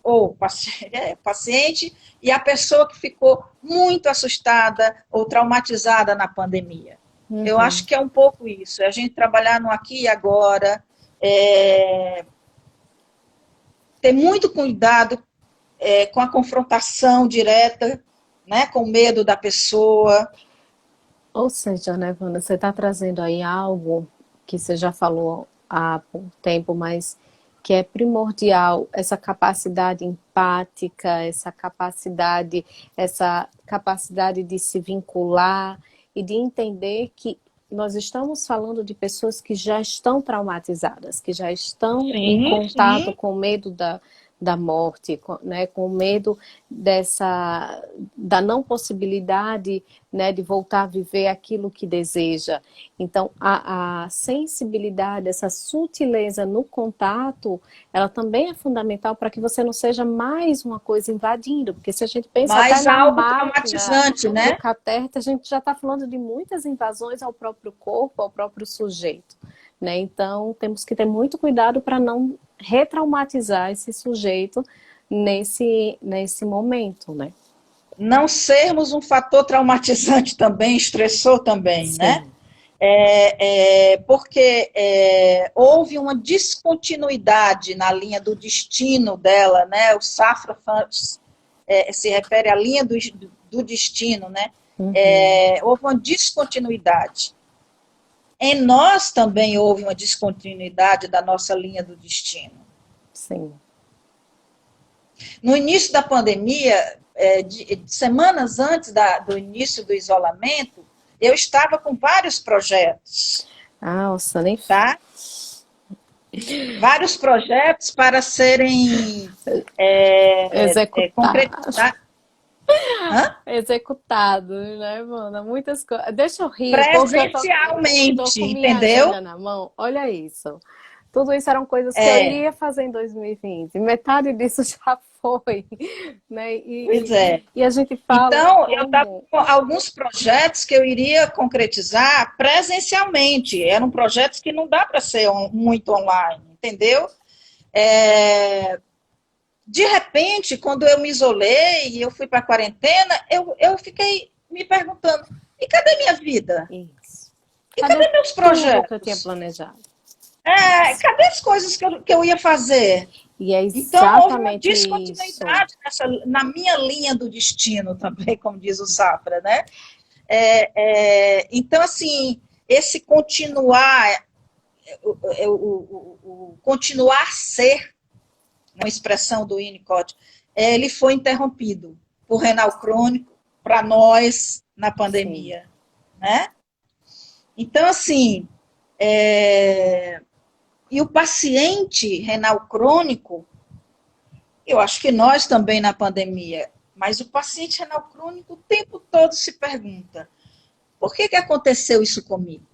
paciente e a pessoa que ficou muito assustada ou traumatizada na pandemia. Eu acho Uhum. que é um pouco isso, é a gente trabalhar no aqui e agora, ter muito cuidado com a confrontação direta, né, com medo da pessoa. Ou seja, né, Wanda, você está trazendo aí algo que você já falou há pouco tempo, mas que é primordial, essa essa capacidade de se vincular e de entender que nós estamos falando de pessoas que já estão traumatizadas, que já estão em Sim, contato sim. com o medo da morte, né, com medo da não possibilidade, né, de voltar a viver aquilo que deseja. Então, a sensibilidade, essa sutileza no contato, ela também é fundamental para que você não seja mais uma coisa invadindo, porque se a gente pensa até Mas na algo máquina traumatizante, do né? catéter, a gente já está falando de muitas invasões ao próprio corpo, ao próprio sujeito. Né? Então, temos que ter muito cuidado para não retraumatizar esse sujeito nesse momento, né? Não sermos um fator traumatizante também, estressor também, né? Sim, Porque houve uma descontinuidade na linha do destino dela, né? O Safra se refere à linha do destino, né? uhum, Houve uma descontinuidade. Em nós também houve uma descontinuidade da nossa linha do destino. sim. No início da pandemia, semanas antes do início do isolamento, eu estava com vários projetos, Ah, nossa, nem tá? Vários projetos para serem executar, concretizados. Hã? executado, né, mano? Muitas coisas. Deixa eu rir, porque tô Presencialmente, com minha entendeu? agenda na mão. Olha isso. Tudo isso eram coisas que eu É, iria fazer em 2020. Metade disso já foi, né? pois é. E a gente fala Então, eu estava como. com alguns projetos que eu iria concretizar presencialmente. Eram projetos que não dá para ser muito online, entendeu? De repente, quando eu me isolei e eu fui para a quarentena, eu fiquei me perguntando: e cadê minha vida? Isso. E Cadê cadê meus tudo que eu tinha projetos? planejado? Isso. Cadê as coisas que eu ia fazer? E é Então, houve uma exatamente isso. descontinuidade na minha linha do destino também, como diz o Safra, né? Então, assim, esse continuar, o continuar ser, uma expressão do Winnicott, ele foi interrompido por renal crônico para nós na Sim. pandemia, né? Então, assim, e o paciente renal crônico, eu acho que nós também na pandemia, mas o paciente renal crônico o tempo todo se pergunta: por que aconteceu isso comigo?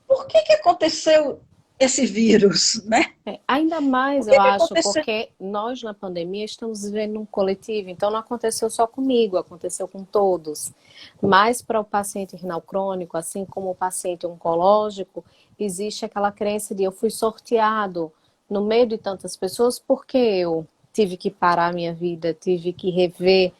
Por que aconteceu esse vírus, né? Ainda mais, Por eu que acho, aconteceu? porque nós na pandemia estamos vivendo um coletivo, então não aconteceu só comigo, aconteceu com todos. Mas para o paciente renal crônico, assim como o paciente oncológico, existe aquela crença de eu fui sorteado no meio de tantas pessoas porque eu tive que parar a minha vida, tive que rever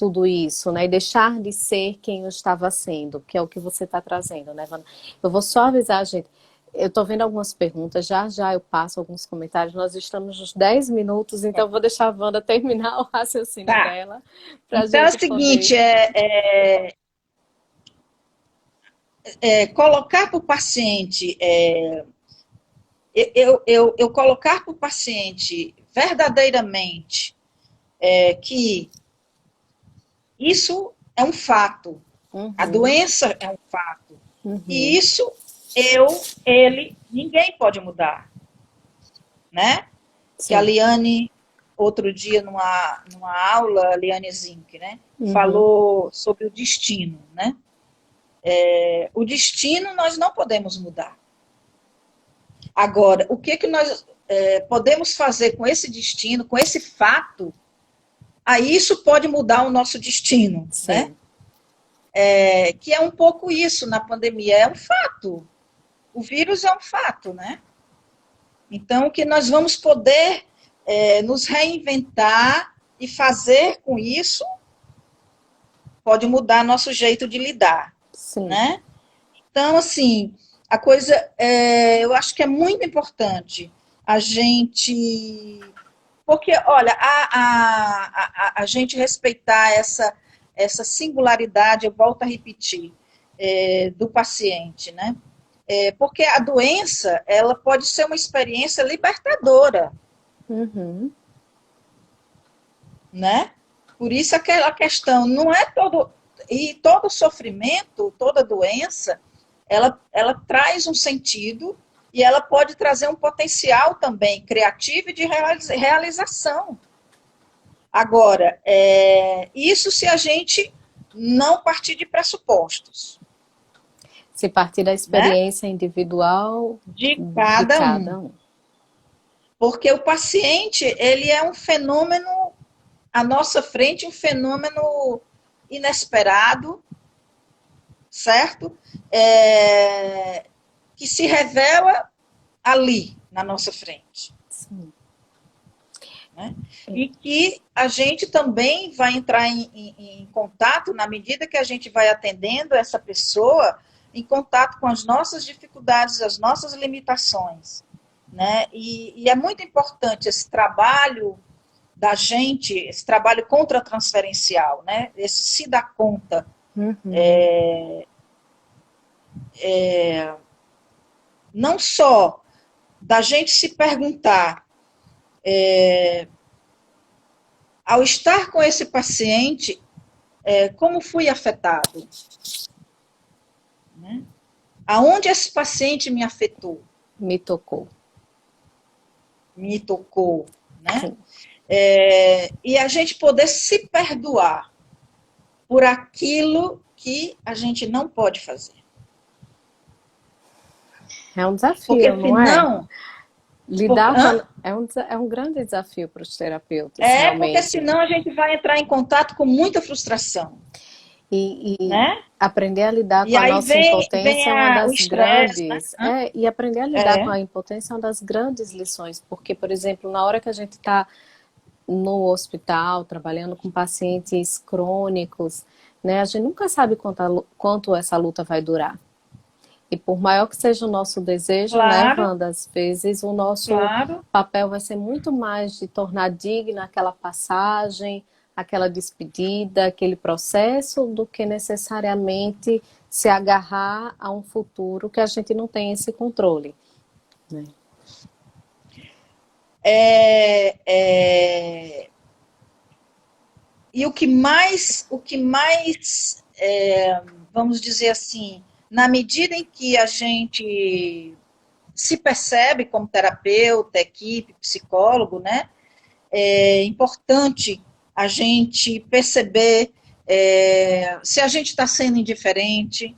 tudo isso, né? E deixar de ser quem eu estava sendo, que é o que você está trazendo, né, Wanda? Eu vou só avisar, gente. Eu estou vendo algumas perguntas, já já eu passo alguns comentários. Nós estamos nos 10 minutos, então eu vou deixar a Wanda terminar o raciocínio Tá. dela para a Então é o gente poder. seguinte, colocar para o paciente, eu colocar para o paciente verdadeiramente que isso é um fato, a Uhum, doença é um fato, e uhum, isso ninguém pode mudar, né? Que a sim, Liane, outro dia numa aula, a Liane Zink, né? uhum, Falou sobre o destino, né? O destino nós não podemos mudar. Agora, o que nós podemos fazer com esse destino, com esse fato, aí isso pode mudar o nosso destino, né? sim, Que é um pouco isso na pandemia, é um fato. O vírus é um fato, né? Então, que nós vamos poder nos reinventar e fazer com isso pode mudar nosso jeito de lidar, sim. né? Então, assim, a coisa, eu acho que é muito importante a gente, porque, olha, a gente respeitar essa singularidade, eu volto a repetir, do paciente, né? Porque a doença, ela pode ser uma experiência libertadora, Uhum. né? Por isso aquela questão, não é todo sofrimento, toda doença, ela traz um sentido e ela pode trazer um potencial também criativo e de realização. Agora, isso se a gente não partir de pressupostos, Se partir da né? experiência individual De de cada um. cada um. Porque o paciente, ele é um fenômeno à nossa frente, um fenômeno inesperado, certo? Que se revela ali, na nossa frente. Sim. Né? E que a gente também vai entrar em contato, na medida que a gente vai atendendo essa pessoa, em contato com as nossas dificuldades, as nossas limitações. Né? E é muito importante esse trabalho da gente, esse trabalho contra-transferencial, né? Esse se dar conta, Uhum. não só da gente se perguntar, ao estar com esse paciente, como fui afetado? Né? Aonde esse paciente me afetou, Me tocou. me tocou? Né? Sim. E a gente poder se perdoar por aquilo que a gente não pode fazer. É um desafio, Porque não é? senão. Lidar com Hã? é um grande desafio para os terapeutas, Porque realmente. senão a gente vai entrar em contato com muita frustração. E Né? aprender a lidar com E a aí nossa vem impotência é uma o das estresse, né? grandes. E aprender a lidar com É, a impotência é uma das grandes lições, porque, por exemplo, na hora que a gente está no hospital, trabalhando com pacientes crônicos, né, a gente nunca sabe quanto essa luta vai durar. E por maior que seja o nosso desejo, né, claro, Wanda, às vezes o nosso claro. papel vai ser muito mais de tornar digna aquela passagem, aquela despedida, aquele processo, do que necessariamente se agarrar a um futuro que a gente não tem esse controle, né? É, e vamos dizer assim, na medida em que a gente se percebe como terapeuta, equipe, psicólogo, né? É importante a gente perceber se a gente está sendo indiferente,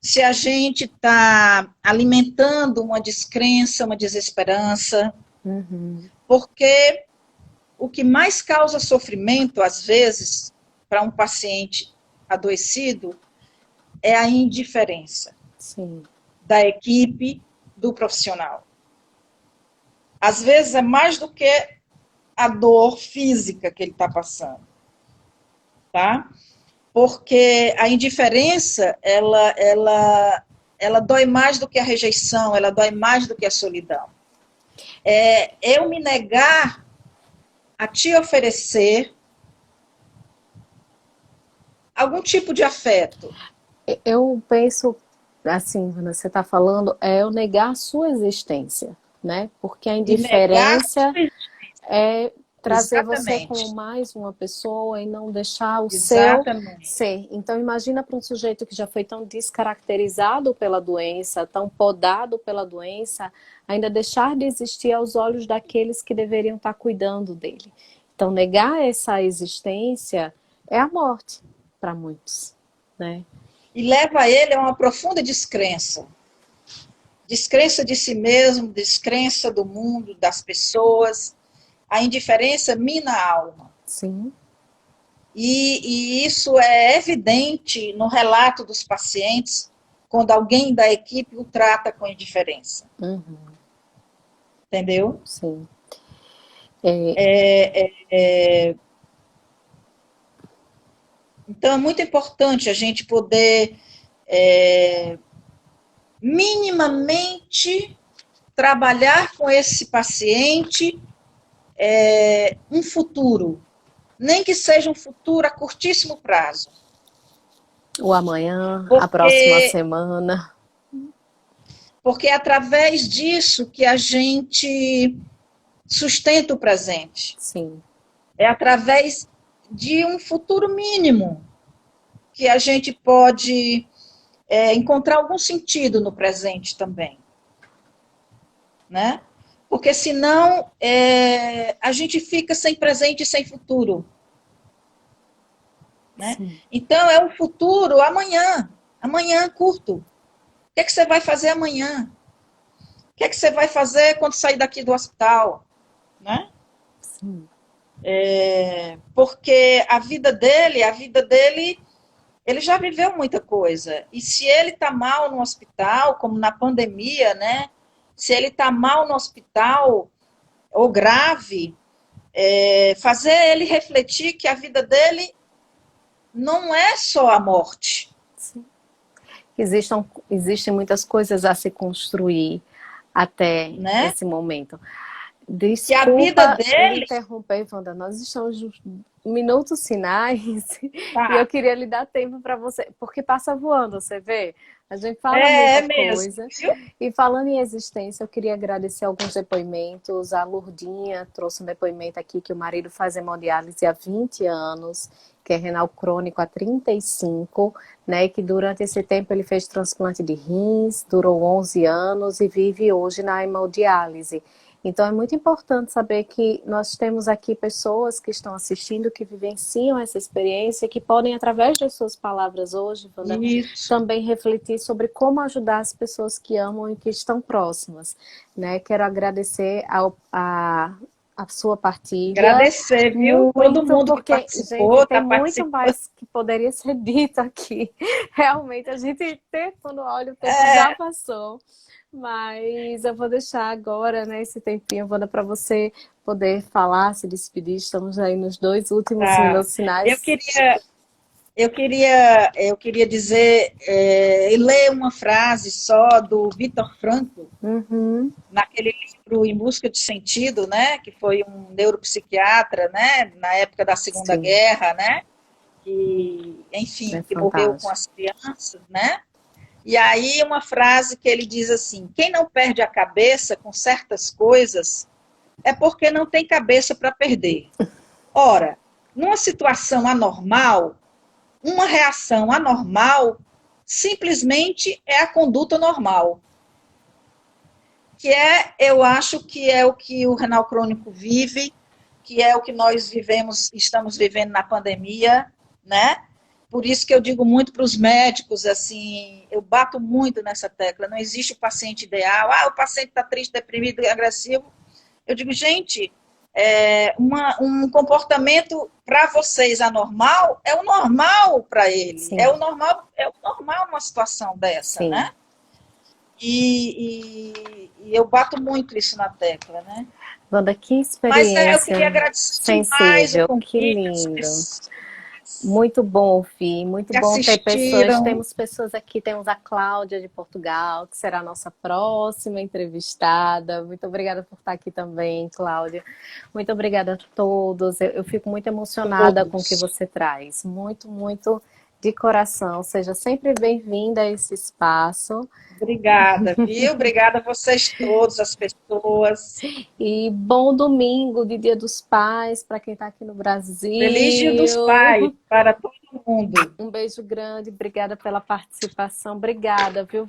se a gente está alimentando uma descrença, uma desesperança, Uhum, porque o que mais causa sofrimento, às vezes, para um paciente adoecido, é a indiferença sim, da equipe, do profissional. Às vezes é mais do que a dor física que ele está passando. tá? Porque a indiferença, ela dói mais do que a rejeição, ela dói mais do que a solidão. É eu me negar a te oferecer algum tipo de afeto. Eu penso, assim, quando você está falando, é eu negar a sua existência, né? Porque a E negar, indiferença é trazer você como exatamente, mais uma pessoa e não deixar o seu exatamente. ser. Então imagina para um sujeito que já foi tão descaracterizado pela doença, tão podado pela doença, ainda deixar de existir aos olhos daqueles que deveriam estar cuidando dele. Então negar essa existência é a morte para muitos, né? E leva ele a uma profunda descrença. Descrença de si mesmo, descrença do mundo, das pessoas. A indiferença mina a alma. Sim. E isso é evidente no relato dos pacientes, quando alguém da equipe o trata com indiferença. Uhum. Entendeu? Sim. É, Então, é muito importante a gente poder minimamente trabalhar com esse paciente um futuro, nem que seja um futuro a curtíssimo prazo. o amanhã, a próxima Porque, semana. porque é através disso que a gente sustenta o presente. Sim. É através de um futuro mínimo que a gente pode encontrar algum sentido no presente também. Né? Porque senão a gente fica sem presente e sem futuro. Né? Sim. Então é um futuro amanhã curto. O que é que você vai fazer amanhã? O que é que você vai fazer quando sair daqui do hospital? Né? Sim. Porque a vida dele, ele já viveu muita coisa. E se ele está mal no hospital, como na pandemia, né? Se ele está mal no hospital ou grave, fazer ele refletir que a vida dele não é só a morte. Sim. Existem muitas coisas a se construir até Né? esse momento. Que a vida Desculpa lhe dele interromper, Wanda. Nós estamos nos minutos finais e eu tá, queria lhe dar tempo para você, porque passa voando, você vê? A gente fala é muita mesmo, coisa. viu? E falando em existência, eu queria agradecer alguns depoimentos. A Lourdinha trouxe um depoimento aqui que o marido faz hemodiálise há 20 anos, que é renal crônico há 35, né? Que durante esse tempo ele fez transplante de rins, durou 11 anos e vive hoje na hemodiálise. Então é muito importante saber que nós temos aqui pessoas que estão assistindo, que vivenciam essa experiência, que podem, através das suas palavras hoje, Wanda, Isso. também refletir sobre como ajudar as pessoas que amam e que estão próximas. Né? Quero agradecer a sua partilha Agradecer, viu? Todo muito, mundo que porque, gente, participou, tem está muito participando. mais que poderia ser dito aqui. Realmente, a gente, quando olha, o tempo já passou. Mas eu vou deixar agora, né, esse tempinho, Wanda, para você poder falar, se despedir. Estamos aí nos 2 últimos Tá. minutos Eu finais. queria, eu queria dizer e ler uma frase só do Viktor Frankl, Uhum, naquele livro Em Busca de Sentido, né, que foi um neuropsiquiatra, né, na época da Segunda sim, Guerra, né, que, enfim, é que morreu com fantástico. as crianças, né? E aí uma frase que ele diz assim: quem não perde a cabeça com certas coisas é porque não tem cabeça para perder. Ora, numa situação anormal, uma reação anormal simplesmente é a conduta normal. Que eu acho que é o que o renal crônico vive, que é o que nós vivemos, estamos vivendo na pandemia, né? Por isso que eu digo muito para os médicos, assim, eu bato muito nessa tecla, não existe o paciente ideal, o paciente está triste, deprimido, agressivo. Eu digo, gente, um comportamento para vocês anormal é o normal para ele, Sim, é o normal numa situação dessa, né? sim. E eu bato muito isso na tecla, né? Wanda, que Mas eu queria experiência agradecer demais o sensível, que convite, lindo. Muito bom, Fih. Muito que bom ter pessoas. assistiram. Temos pessoas aqui, temos a Cláudia de Portugal, que será a nossa próxima entrevistada. Muito obrigada por estar aqui também, Cláudia. Muito obrigada a todos. Eu fico muito emocionada com o que Todos. você traz. Muito, muito de coração. Seja sempre bem-vinda a esse espaço. Obrigada, viu? Obrigada a vocês todos, as pessoas. E bom domingo de Dia dos Pais para quem está aqui no Feliz Dia dos Pais Brasil. para todo mundo. Um beijo grande, obrigada pela participação. Obrigada, viu?